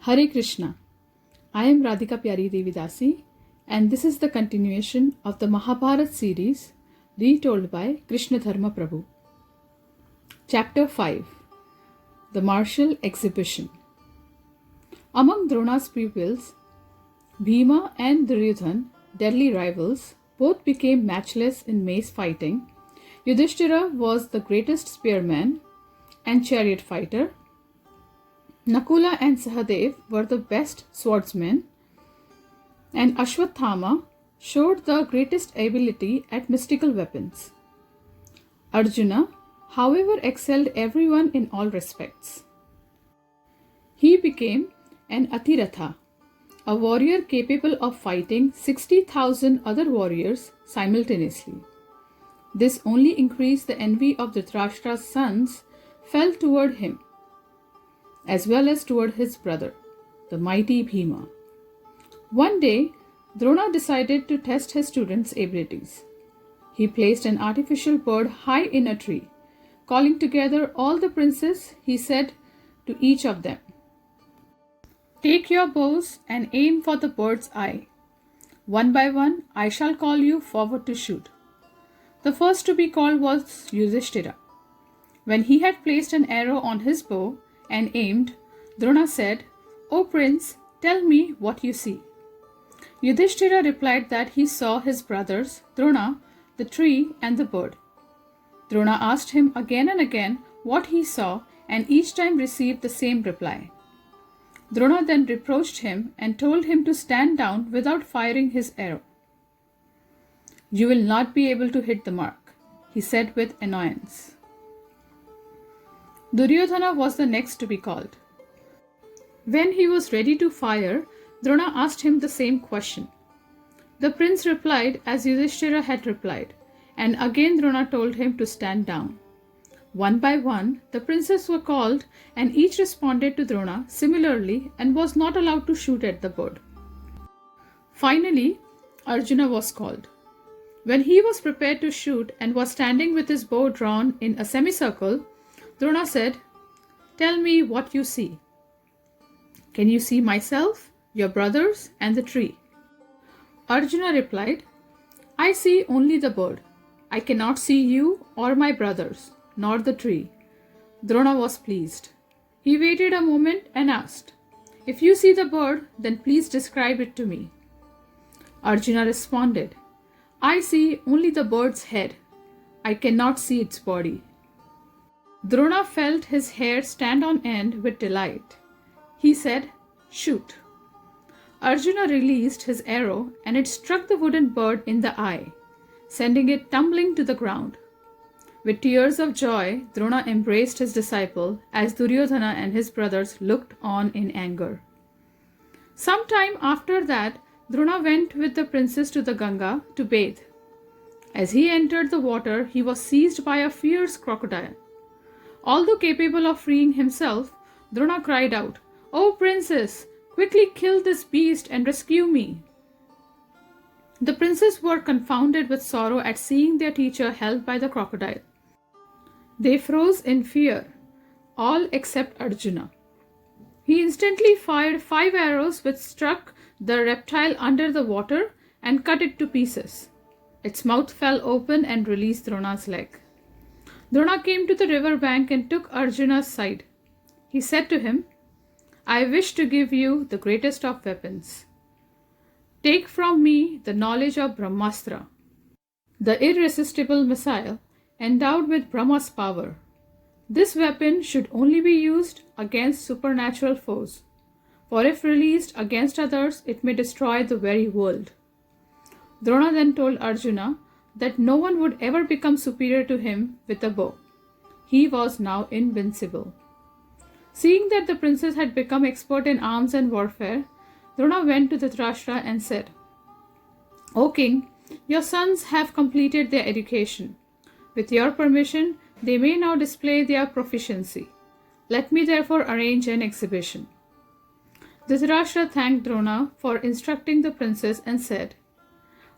Hare Krishna. I am Radhika Pyari Devidasi, and this is the continuation of the Mahabharat series retold by Krishna Dharma Prabhu. Chapter 5. The Martial Exhibition. Among Drona's pupils, Bhima and Duryodhana, deadly rivals, both became matchless in mace fighting. Yudhishthira was the greatest spearman and chariot fighter. Nakula and Sahadev were the best swordsmen, and Ashwathama showed the greatest ability at mystical weapons. Arjuna, however, excelled everyone in all respects. He became an Atiratha, a warrior capable of fighting 60,000 other warriors simultaneously. This only increased the envy of Dhritarashtra's sons fell toward him, as well as toward his brother, the mighty Bhima. One day, Drona decided to test his students' abilities. He placed an artificial bird high in a tree. Calling together all the princes, he said to each of them, "Take your bows and aim for the bird's eye. One by one, I shall call you forward to shoot." The first to be called was Yudhishthira. When he had placed an arrow on his bow and aimed, Drona said, "O prince, tell me what you see." Yudhishthira replied that he saw his brothers, Drona, the tree and the bird. Drona asked him again and again what he saw, and each time received the same reply. Drona then reproached him and told him to stand down without firing his arrow. "You will not be able to hit the mark," he said with annoyance. Duryodhana was the next to be called. When he was ready to fire, Drona asked him the same question. The prince replied as Yudhishthira had replied, and again Drona told him to stand down. One by one, the princes were called, and each responded to Drona similarly and was not allowed to shoot at the bird. Finally, Arjuna was called. When he was prepared to shoot and was standing with his bow drawn in a semicircle, Drona said, "Tell me what you see." "Can you see myself, your brothers, and the tree?" Arjuna replied, "I see only the bird. I cannot see you or my brothers, nor the tree." Drona was pleased. He waited a moment and asked, "If you see the bird, then please describe it to me." Arjuna responded, "I see only the bird's head. I cannot see its body." Drona felt his hair stand on end with delight. He said, "Shoot." Arjuna released his arrow and it struck the wooden bird in the eye, sending it tumbling to the ground. With tears of joy, Drona embraced his disciple as Duryodhana and his brothers looked on in anger. Some time after that, Drona went with the princes to the Ganga to bathe. As he entered the water, he was seized by a fierce crocodile. Although capable of freeing himself, Drona cried out, "O princes, quickly kill this beast and rescue me." The princes were confounded with sorrow at seeing their teacher held by the crocodile. They froze in fear, all except Arjuna. He instantly fired 5 arrows which struck the reptile under the water and cut it to pieces. Its mouth fell open and released Drona's leg. Drona came to the river bank and took Arjuna's side. He said to him, "I wish to give you the greatest of weapons. Take from me the knowledge of Brahmastra, the irresistible missile endowed with Brahma's power. This weapon should only be used against supernatural foes, for if released against others, it may destroy the very world." Drona then told Arjuna that no one would ever become superior to him with a bow. He was now invincible. Seeing that the princes had become expert in arms and warfare, Drona went to Dhritarashtra and said, "O king, your sons have completed their education. With your permission, they may now display their proficiency. Let me therefore arrange an exhibition." Dhritarashtra thanked Drona for instructing the princes and said,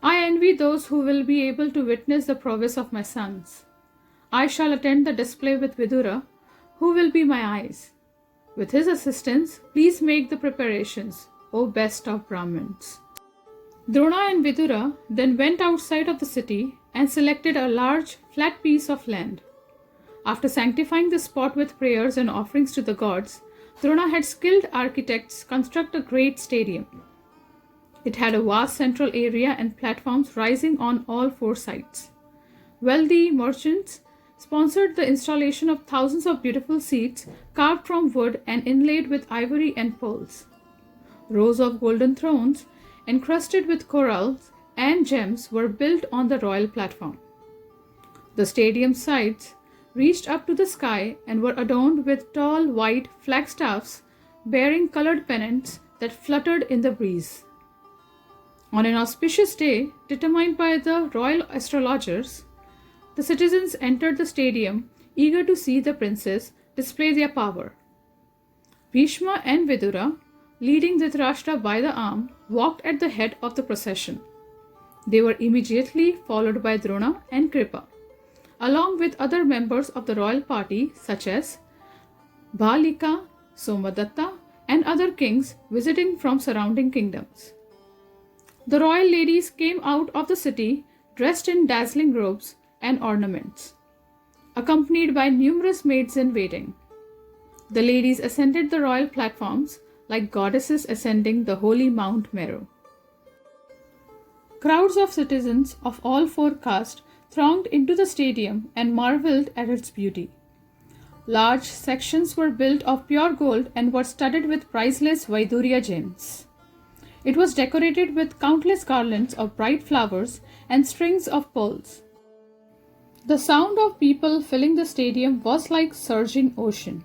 "I envy those who will be able to witness the prowess of my sons. I shall attend the display with Vidura, who will be my eyes. With his assistance, please make the preparations, O best of Brahmins. Drona and Vidura then went outside of the city and selected a large, flat piece of land. After sanctifying the spot with prayers and offerings to the gods, Drona had skilled architects construct a great stadium. It had a vast central area and platforms rising on all four sides. Wealthy merchants sponsored the installation of thousands of beautiful seats carved from wood and inlaid with ivory and pearls. Rows of golden thrones encrusted with corals and gems were built on the royal platform. The stadium's sides reached up to the sky and were adorned with tall white flagstaffs bearing colored pennants that fluttered in the breeze. On an auspicious day determined by the royal astrologers, the citizens entered the stadium eager to see the princes display their power. Bhishma and Vidura, leading Dhritarashtra by the arm, walked at the head of the procession. They were immediately followed by Drona and Kripa, along with other members of the royal party such as Bhalika, Somadatta, and other kings visiting from surrounding kingdoms. The royal ladies came out of the city dressed in dazzling robes and ornaments, accompanied by numerous maids in waiting. The ladies ascended the royal platforms like goddesses ascending the holy Mount Meru. Crowds of citizens of all four castes thronged into the stadium and marveled at its beauty. Large sections were built of pure gold and were studded with priceless Vaidurya gems. It was decorated with countless garlands of bright flowers and strings of pearls. The sound of people filling the stadium was like surging ocean.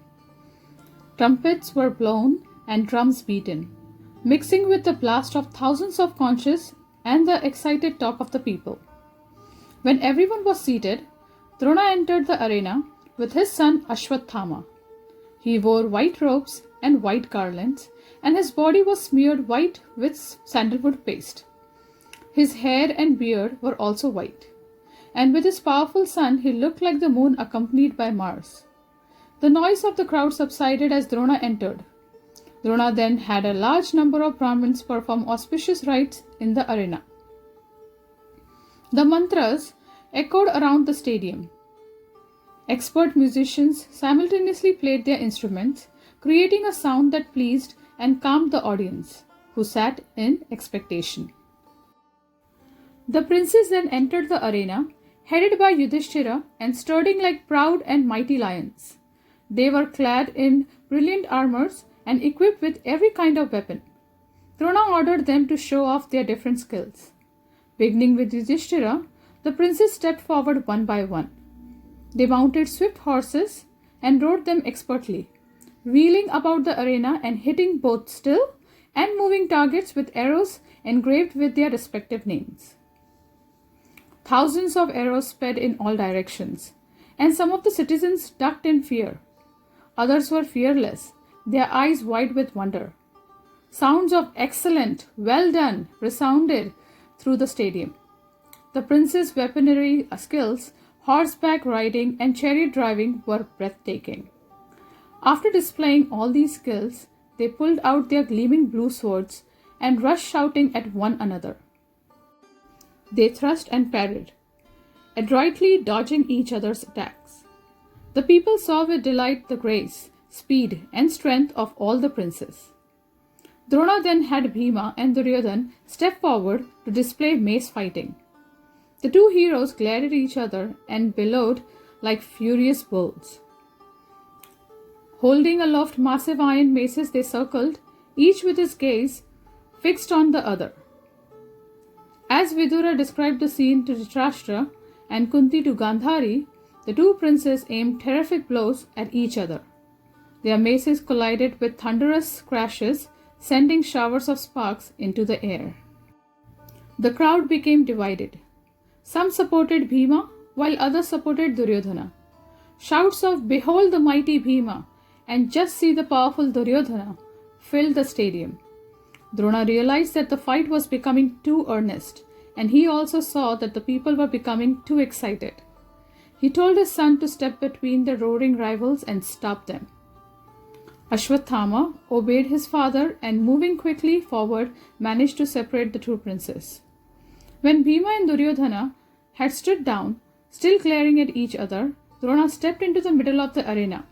Trumpets were blown and drums beaten, mixing with the blast of thousands of conches and the excited talk of the people. When everyone was seated, Drona entered the arena with his son Ashwathama. He wore white robes and white garlands, and his body was smeared white with sandalwood paste. His hair and beard were also white, and with his powerful son he looked like the moon accompanied by Mars. The noise of the crowd subsided as Drona entered. Drona then had a large number of Brahmins perform auspicious rites in the arena. The mantras echoed around the stadium. Expert musicians simultaneously played their instruments, creating a sound that pleased and calmed the audience, who sat in expectation. The princes then entered the arena, headed by Yudhishthira and strutting like proud and mighty lions. They were clad in brilliant armors and equipped with every kind of weapon. Drona ordered them to show off their different skills. Beginning with Yudhishthira, the princes stepped forward one by one. They mounted swift horses and rode them expertly, wheeling about the arena and hitting both still and moving targets with arrows engraved with their respective names. Thousands of arrows sped in all directions, and some of the citizens ducked in fear. Others were fearless, their eyes wide with wonder. Sounds of excellent, well done resounded through the stadium. The princes' weaponry skills, horseback riding, and chariot driving were breathtaking. After displaying all these skills, they pulled out their gleaming blue swords and rushed shouting at one another. They thrust and parried, adroitly dodging each other's attacks. The people saw with delight the grace, speed, and strength of all the princes. Drona then had Bhima and Duryodhan step forward to display mace fighting. The two heroes glared at each other and bellowed like furious bulls. Holding aloft massive iron maces, they circled, each with his gaze fixed on the other. As Vidura described the scene to Dhritarashtra and Kunti to Gandhari, the two princes aimed terrific blows at each other. Their maces collided with thunderous crashes, sending showers of sparks into the air. The crowd became divided. Some supported Bhima, while others supported Duryodhana. Shouts of "Behold the mighty Bhima" and "Just see the powerful Duryodhana" filled the stadium. Drona realized that the fight was becoming too earnest, and he also saw that the people were becoming too excited. He told his son to step between the roaring rivals and stop them. Ashwathama obeyed his father and, moving quickly forward, managed to separate the two princes. When Bhima and Duryodhana had stood down, still glaring at each other, Drona stepped into the middle of the arena.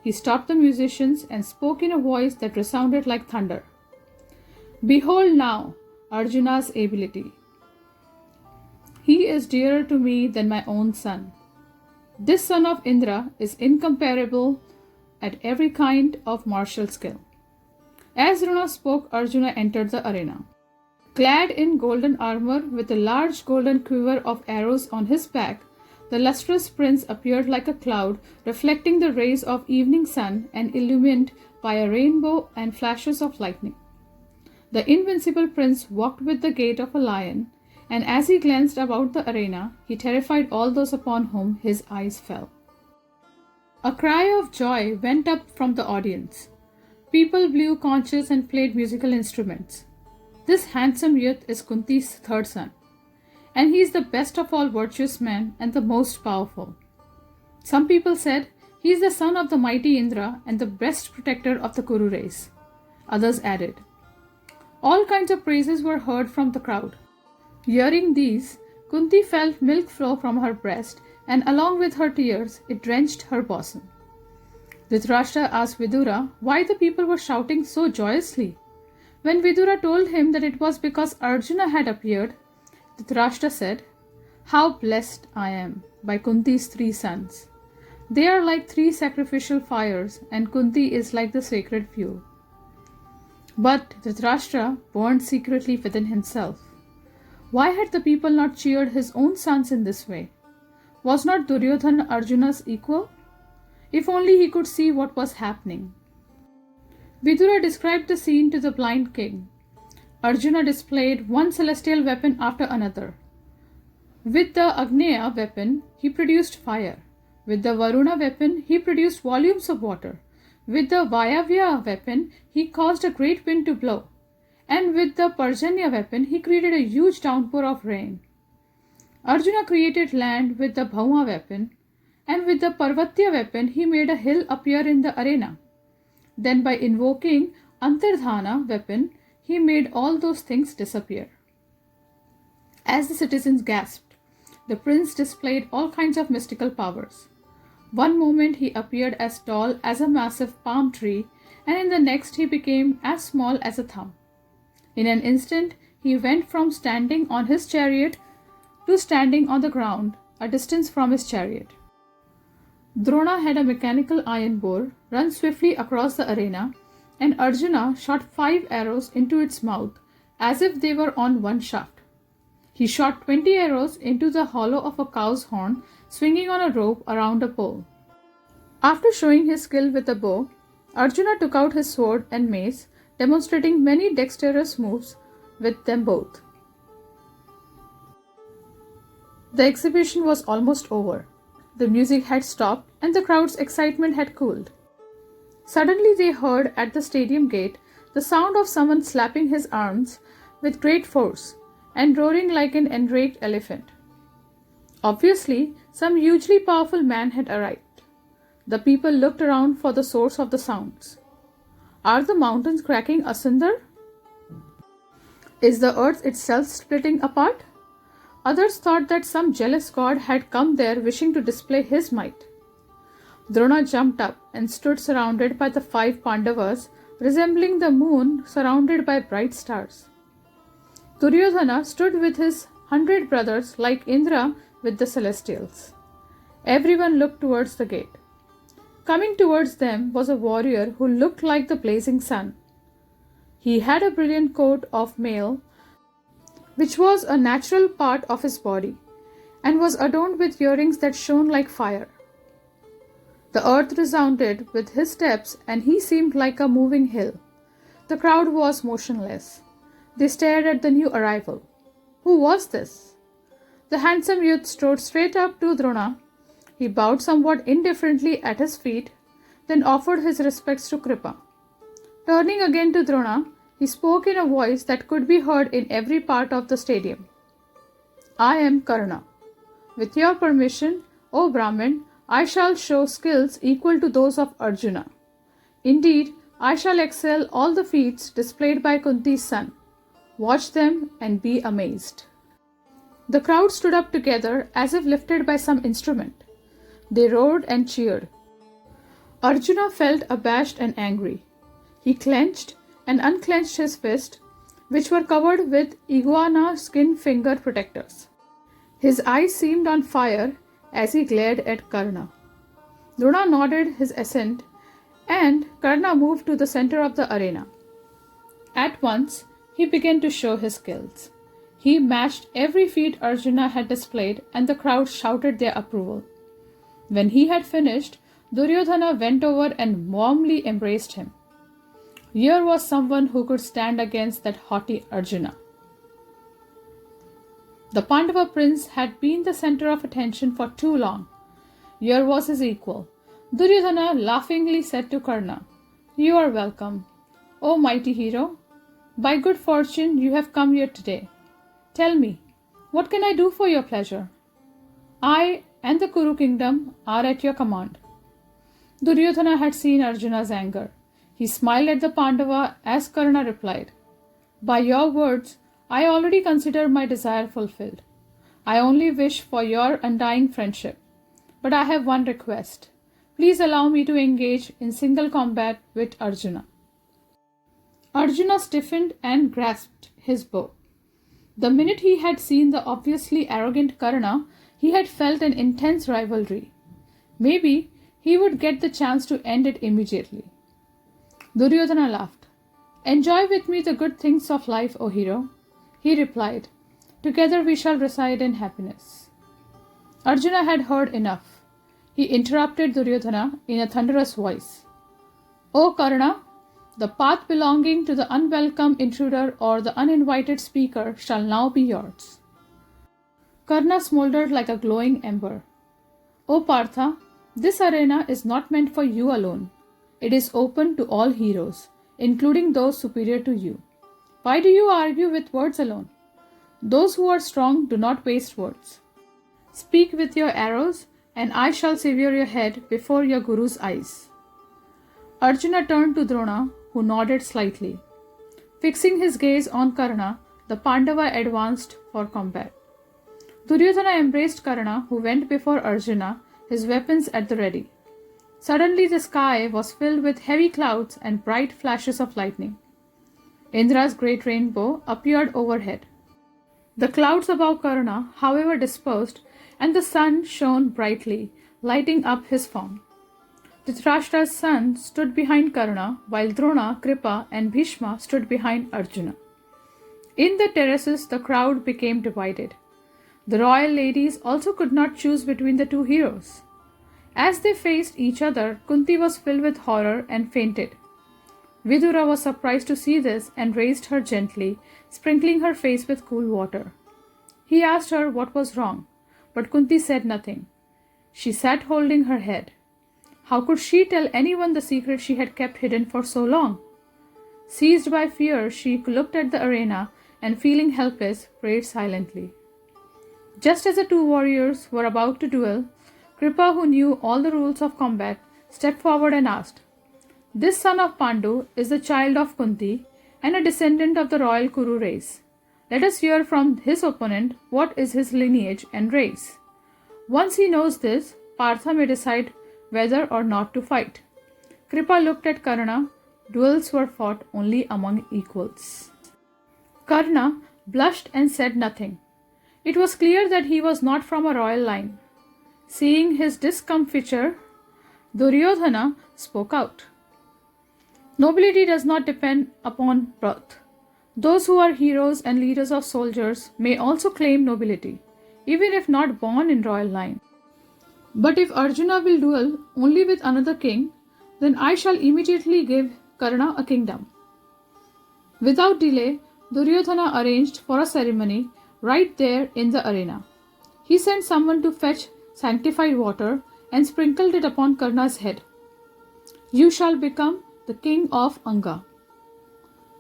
He stopped the musicians and spoke in a voice that resounded like thunder. Behold now Arjuna's ability. He is dearer to me than my own son. This son of Indra is incomparable at every kind of martial skill. As Drona spoke, Arjuna entered the arena. Clad in golden armor with a large golden quiver of arrows on his back, the lustrous prince appeared like a cloud, reflecting the rays of evening sun and illumined by a rainbow and flashes of lightning. The invincible prince walked with the gait of a lion, and as he glanced about the arena, he terrified all those upon whom his eyes fell. A cry of joy went up from the audience. People blew conches and played musical instruments. This handsome youth is Kunti's third son, and he is the best of all virtuous men and the most powerful. Some people said he is the son of the mighty Indra and the best protector of the Kuru race. Others added. All kinds of praises were heard from the crowd. Hearing these, Kunti felt milk flow from her breast, and along with her tears, it drenched her bosom. Dhritarashtra asked Vidura why the people were shouting so joyously. When Vidura told him that it was because Arjuna had appeared, Dhritarashtra said, How blessed I am by Kunti's 3 sons. They are like 3 sacrificial fires, and Kunti is like the sacred fuel. But Dhritarashtra burned secretly within himself. Why had the people not cheered his own sons in this way? Was not Duryodhana Arjuna's equal? If only he could see what was happening. Vidura described the scene to the blind king. Arjuna displayed one celestial weapon after another. With the Agneya weapon, he produced fire. With the Varuna weapon, he produced volumes of water. With the Vayavya weapon, he caused a great wind to blow. And with the Parjanya weapon, he created a huge downpour of rain. Arjuna created land with the Bhauma weapon, and with the Parvatya weapon, he made a hill appear in the arena. Then by invoking Antardhana weapon, he made all those things disappear. As the citizens gasped, the prince displayed all kinds of mystical powers. One moment he appeared as tall as a massive palm tree, and in the next he became as small as a thumb. In an instant, he went from standing on his chariot to standing on the ground, a distance from his chariot. Drona had a mechanical iron boar run swiftly across the arena, and Arjuna shot 5 arrows into its mouth as if they were on one shaft. He shot 20 arrows into the hollow of a cow's horn swinging on a rope around a pole. After showing his skill with the bow, Arjuna took out his sword and mace, demonstrating many dexterous moves with them both. The exhibition was almost over. The music had stopped and the crowd's excitement had cooled. Suddenly they heard at the stadium gate the sound of someone slapping his arms with great force and roaring like an enraged elephant. Obviously, some hugely powerful man had arrived. The people looked around for the source of the sounds. Are the mountains cracking asunder? Is the earth itself splitting apart? Others thought that some jealous god had come there wishing to display his might. Drona jumped up and stood surrounded by the 5 Pandavas, resembling the moon surrounded by bright stars. Duryodhana stood with his 100 brothers like Indra with the celestials. Everyone looked towards the gate. Coming towards them was a warrior who looked like the blazing sun. He had a brilliant coat of mail, which was a natural part of his body, and was adorned with earrings that shone like fire. The earth resounded with his steps, and he seemed like a moving hill. The crowd was motionless. They stared at the new arrival. Who was this? The handsome youth strode straight up to Drona. He bowed somewhat indifferently at his feet, then offered his respects to Kripa. Turning again to Drona, he spoke in a voice that could be heard in every part of the stadium. I am Karna. With your permission, O Brahmin, I shall show skills equal to those of Arjuna. Indeed, I shall excel all the feats displayed by Kunti's son. Watch them and be amazed." The crowd stood up together as if lifted by some instrument. They roared and cheered. Arjuna felt abashed and angry. He clenched and unclenched his fist, which were covered with iguana skin finger protectors. His eyes seemed on fire as he glared at Karna. Drona nodded his assent, and Karna moved to the center of the arena. At once, he began to show his skills. He matched every feat Arjuna had displayed, and the crowd shouted their approval. When he had finished, Duryodhana went over and warmly embraced him. Here was someone who could stand against that haughty Arjuna. The Pandava prince had been the center of attention for too long. Here was his equal. Duryodhana laughingly said to Karna, "You are welcome, O mighty hero. By good fortune you have come here today. Tell me, what can I do for your pleasure? I and the Kuru kingdom are at your command." Duryodhana had seen Arjuna's anger. He smiled at the Pandava as Karna replied, "By your words, I already consider my desire fulfilled. I only wish for your undying friendship. But I have one request. Please allow me to engage in single combat with Arjuna." Arjuna stiffened and grasped his bow. The minute he had seen the obviously arrogant Karna, he had felt an intense rivalry. Maybe he would get the chance to end it immediately. Duryodhana laughed. "Enjoy with me the good things of life, O hero." He replied, "Together we shall reside in happiness." Arjuna had heard enough. He interrupted Duryodhana in a thunderous voice. "O Karna, the path belonging to the unwelcome intruder or the uninvited speaker shall now be yours." Karna smoldered like a glowing ember. "O Partha, this arena is not meant for you alone. It is open to all heroes, including those superior to you. Why do you argue with words alone? Those who are strong do not waste words. Speak with your arrows, and I shall sever your head before your Guru's eyes." Arjuna turned to Drona, who nodded slightly. Fixing his gaze on Karna, the Pandava advanced for combat. Duryodhana embraced Karna, who went before Arjuna, his weapons at the ready. Suddenly the sky was filled with heavy clouds and bright flashes of lightning. Indra's great rainbow appeared overhead. The clouds above Karna, however, dispersed, and the sun shone brightly, lighting up his form. Dhritarashtra's son stood behind Karna, while Drona, Kripa, and Bhishma stood behind Arjuna. In the terraces, the crowd became divided. The royal ladies also could not choose between the two heroes. As they faced each other, Kunti was filled with horror and fainted. Vidura was surprised to see this and raised her gently, sprinkling her face with cool water. He asked her what was wrong, but Kunti said nothing. She sat holding her head. How could she tell anyone the secret she had kept hidden for so long? Seized by fear, she looked at the arena and, feeling helpless, prayed silently. Just as the two warriors were about to duel, Kripa, who knew all the rules of combat, stepped forward and asked, "This son of Pandu is the child of Kunti and a descendant of the royal Kuru race. Let us hear from his opponent what is his lineage and race. Once he knows this, Partha may decide whether or not to fight." Kripa looked at Karna. Duels were fought only among equals. Karna blushed and said nothing. It was clear that he was not from a royal line. Seeing his discomfiture, Duryodhana spoke out. "Nobility does not depend upon birth. Those who are heroes and leaders of soldiers may also claim nobility, even if not born in royal line. But if Arjuna will duel only with another king, then I shall immediately give Karna a kingdom." Without delay, Duryodhana arranged for a ceremony right there in the arena. He sent someone to fetch sanctified water and sprinkled it upon Karna's head. "You shall become the king of Anga."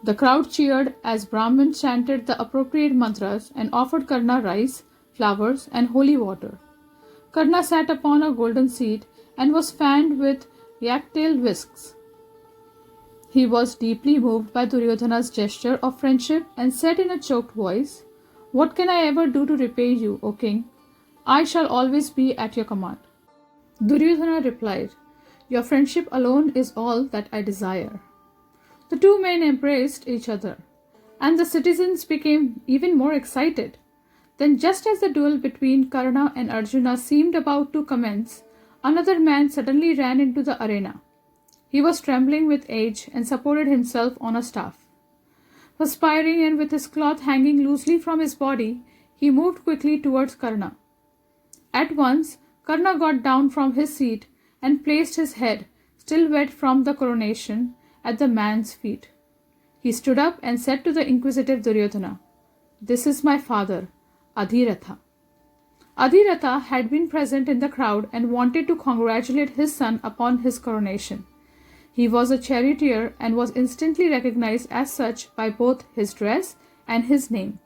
The crowd cheered as Brahmins chanted the appropriate mantras and offered Karna rice, flowers, and holy water. Karna sat upon a golden seat and was fanned with yak-tail whisks. He was deeply moved by Duryodhana's gesture of friendship and said in a choked voice, "What can I ever do to repay you, O king? I shall always be at your command." Duryodhana replied, "Your friendship alone is all that I desire." The two men embraced each other, and the citizens became even more excited. Then, just as the duel between Karna and Arjuna seemed about to commence, another man suddenly ran into the arena. He was trembling with age and supported himself on a staff. Perspiring and with his cloth hanging loosely from his body, he moved quickly towards Karna. At once, Karna got down from his seat and placed his head, still wet from the coronation, at the man's feet. He stood up and said to the inquisitive Duryodhana, "This is my father, Adhiratha." Adhiratha had been present in the crowd and wanted to congratulate his son upon his coronation. He was a charioteer and was instantly recognized as such by both his dress and his name.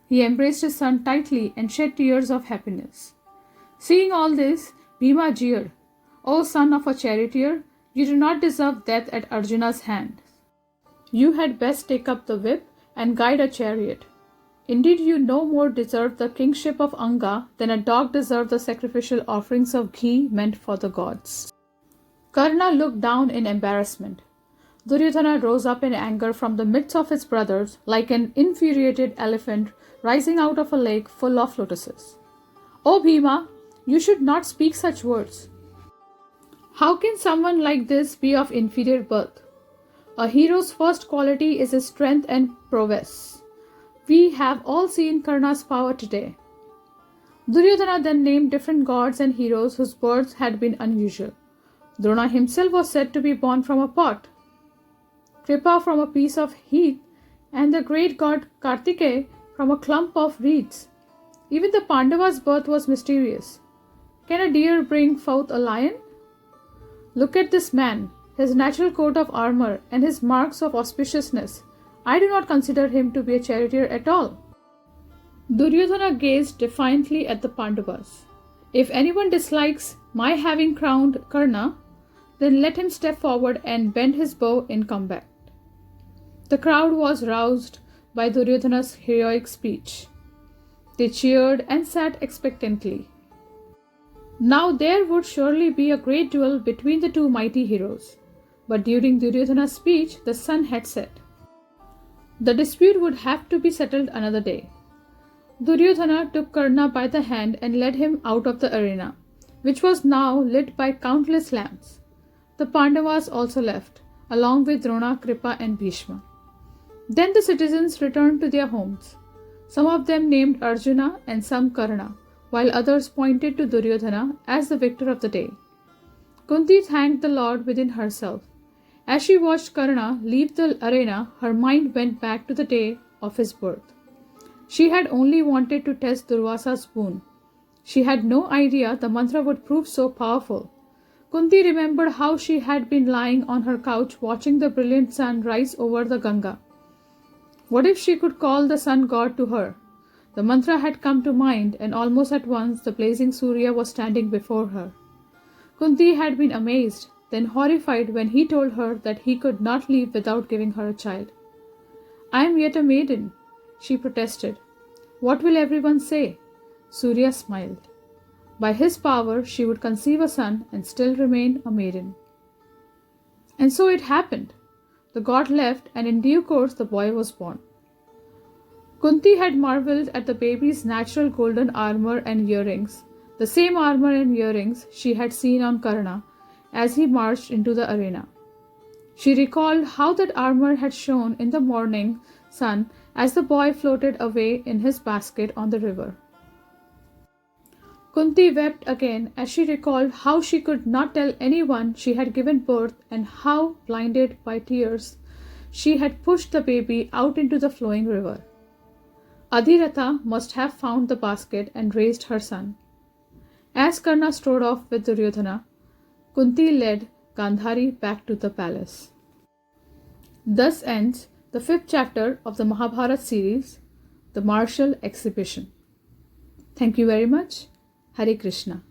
He embraced his son tightly and shed tears of happiness. Seeing all this, Bhima jeered, "O son of a charioteer, you do not deserve death at Arjuna's hand. You had best take up the whip and guide a chariot. Indeed, you no more deserve the kingship of Anga than a dog deserves the sacrificial offerings of ghee meant for the gods." Karna looked down in embarrassment. Duryodhana rose up in anger from the midst of his brothers like an infuriated elephant rising out of a lake full of lotuses. "O Bhima, you should not speak such words. How can someone like this be of inferior birth? A hero's first quality is his strength and prowess. We have all seen Karna's power today." Duryodhana then named different gods and heroes whose births had been unusual. Drona himself was said to be born from a pot, Kripa from a piece of heath, and the great god Kartikeya from a clump of reeds. Even the Pandavas' birth was mysterious. Can a deer bring forth a lion? Look at this man, his natural coat of armor, and his marks of auspiciousness. I do not consider him to be a charioteer at all. Duryodhana gazed defiantly at the Pandavas. If anyone dislikes my having crowned Karna, then let him step forward and bend his bow in combat. The crowd was roused by Duryodhana's heroic speech. They cheered and sat expectantly. Now there would surely be a great duel between the two mighty heroes. But during Duryodhana's speech, the sun had set. The dispute would have to be settled another day. Duryodhana took Karna by the hand and led him out of the arena, which was now lit by countless lamps. The Pandavas also left, along with Drona, Kripa and Bhishma. Then the citizens returned to their homes. Some of them named Arjuna and some Karna, while others pointed to Duryodhana as the victor of the day. Kunti thanked the Lord within herself. As she watched Karna leave the arena, her mind went back to the day of his birth. She had only wanted to test Durvasa's boon. She had no idea the mantra would prove so powerful. Kunti remembered how she had been lying on her couch watching the brilliant sun rise over the Ganga. What if she could call the sun god to her? The mantra had come to mind, and almost at once the blazing Surya was standing before her. Kunti had been amazed, then horrified when he told her that he could not leave without giving her a child. "I am yet a maiden," she protested. "What will everyone say?" Surya smiled. By his power she would conceive a son and still remain a maiden. And so it happened. The god left, and in due course the boy was born. Kunti had marveled at the baby's natural golden armor and earrings, the same armor and earrings she had seen on Karna as he marched into the arena. She recalled how that armor had shone in the morning sun as the boy floated away in his basket on the river. Kunti wept again as she recalled how she could not tell anyone she had given birth and how, blinded by tears, she had pushed the baby out into the flowing river. Adhiratha must have found the basket and raised her son. As Karna strode off with Duryodhana, Kunti led Gandhari back to the palace. Thus ends the 5th chapter of the Mahabharat series, The Martial Exhibition. Thank you very much. Hare Krishna.